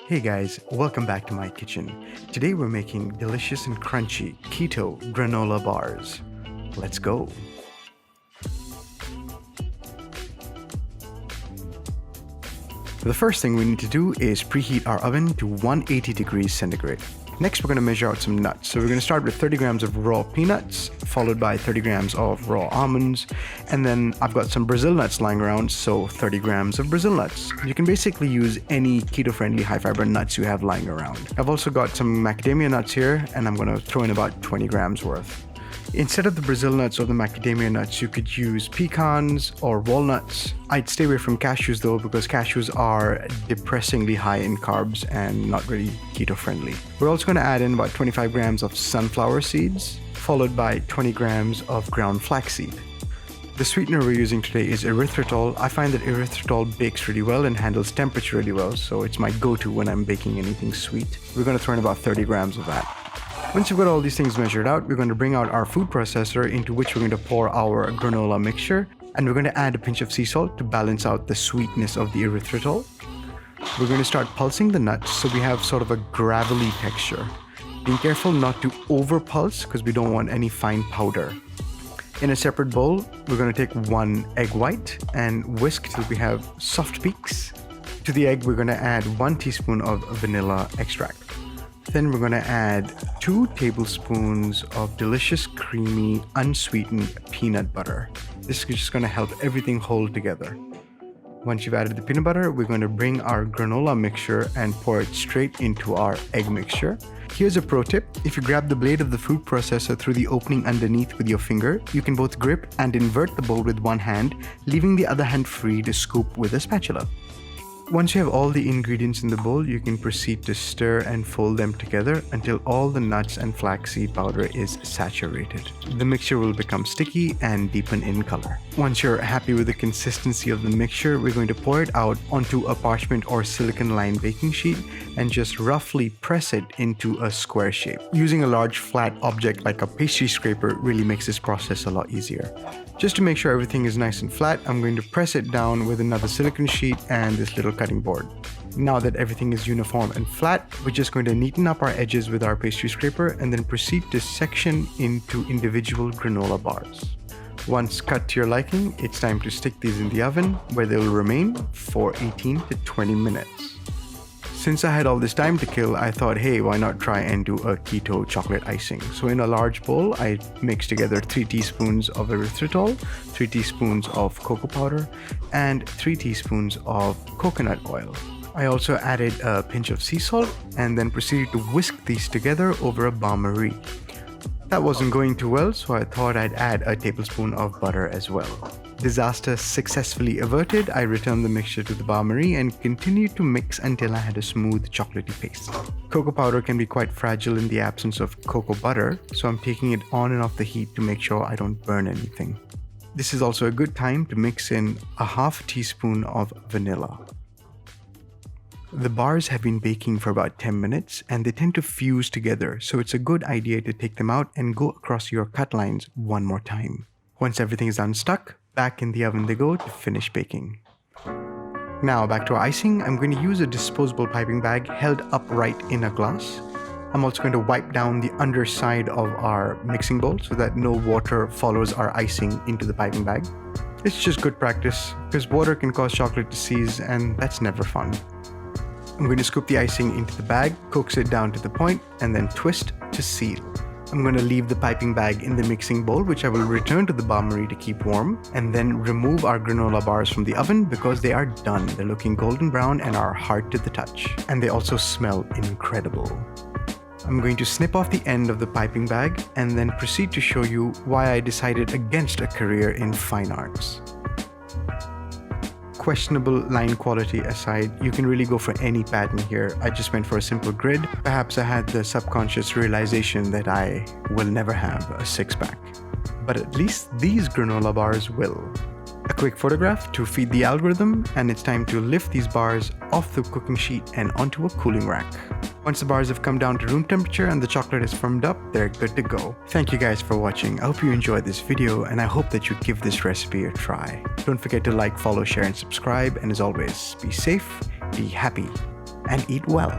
Hey guys, welcome back to my kitchen. Today we're making delicious and crunchy keto granola bars. Let's go. The first thing we need to do is preheat our oven to 180 degrees centigrade. Next, we're going to measure out some nuts. So we're going to start with 30 grams of raw peanuts, followed by 30 grams of raw almonds. And then I've got some Brazil nuts lying around, so 30 grams of Brazil nuts. You can basically use any keto-friendly high-fiber nuts you have lying around. I've also got some macadamia nuts here, and I'm going to throw in about 20 grams worth. Instead of the Brazil nuts or the macadamia nuts, you could use pecans or walnuts. I'd stay away from cashews though, because cashews are depressingly high in carbs and not really keto friendly. We're also going to add in about 25 grams of sunflower seeds, followed by 20 grams of ground flaxseed. The sweetener we're using today is erythritol. I find that erythritol bakes really well and handles temperature really well, so it's my go-to when I'm baking anything sweet. We're going to throw in about 30 grams of that. Once you've got all these things measured out, we're going to bring out our food processor into which we're going to pour our granola mixture, and we're going to add a pinch of sea salt to balance out the sweetness of the erythritol. We're going to start pulsing the nuts so we have sort of a gravelly texture. Being careful not to over pulse because we don't want any fine powder. In a separate bowl, we're going to take one egg white and whisk till we have soft peaks. To the egg, we're going to add 1 teaspoon of vanilla extract. Then we're going to add 2 tablespoons of delicious, creamy, unsweetened peanut butter. This is just going to help everything hold together. Once you've added the peanut butter, we're going to bring our granola mixture and pour it straight into our egg mixture. Here's a pro tip. If you grab the blade of the food processor through the opening underneath with your finger, you can both grip and invert the bowl with one hand, leaving the other hand free to scoop with a spatula. Once you have all the ingredients in the bowl, you can proceed to stir and fold them together until all the nuts and flaxseed powder is saturated. The mixture will become sticky and deepen in color. Once you're happy with the consistency of the mixture, we're going to pour it out onto a parchment or silicone-lined baking sheet and just roughly press it into a square shape. Using a large flat object like a pastry scraper really makes this process a lot easier. Just to make sure everything is nice and flat, I'm going to press it down with another silicone sheet and this little cutting board. Now that everything is uniform and flat, we're just going to neaten up our edges with our pastry scraper and then proceed to section into individual granola bars. Once cut to your liking, it's time to stick these in the oven where they will remain for 18 to 20 minutes. Since I had all this time to kill, I thought, hey, why not try and do a keto chocolate icing? So in a large bowl, I mixed together 3 teaspoons of erythritol, 3 teaspoons of cocoa powder, and 3 teaspoons of coconut oil. I also added a pinch of sea salt and then proceeded to whisk these together over a bain-marie. That wasn't going too well, so I thought I'd add a tablespoon of butter as well. Disaster successfully averted, I returned the mixture to the bain-marie and continued to mix until I had a smooth chocolatey paste. Cocoa powder can be quite fragile in the absence of cocoa butter, so I'm taking it on and off the heat to make sure I don't burn anything. This is also a good time to mix in a half teaspoon of vanilla. The bars have been baking for about 10 minutes and they tend to fuse together, so it's a good idea to take them out and go across your cut lines one more time. Once everything is unstuck, back in the oven they go to finish baking. Now back to our icing, I'm going to use a disposable piping bag held upright in a glass. I'm also going to wipe down the underside of our mixing bowl so that no water follows our icing into the piping bag. It's just good practice because water can cause chocolate to seize and that's never fun. I'm going to scoop the icing into the bag, coax it down to the point, and then twist to seal. I'm going to leave the piping bag in the mixing bowl, which I will return to the bain-marie to keep warm, and then remove our granola bars from the oven because they are done. They're looking golden brown and are hard to the touch. And they also smell incredible. I'm going to snip off the end of the piping bag and then proceed to show you why I decided against a career in fine arts. Questionable line quality aside, you can really go for any pattern here. I just went for a simple grid. Perhaps I had the subconscious realization that I will never have a six-pack. But at least these granola bars will. A quick photograph to feed the algorithm, and it's time to lift these bars off the cooking sheet and onto a cooling rack. Once the bars have come down to room temperature and the chocolate is firmed up, they're good to go. Thank you guys for watching. I hope you enjoyed this video and I hope that you give this recipe a try. Don't forget to like, follow, share and subscribe, and as always, be safe, be happy, and eat well.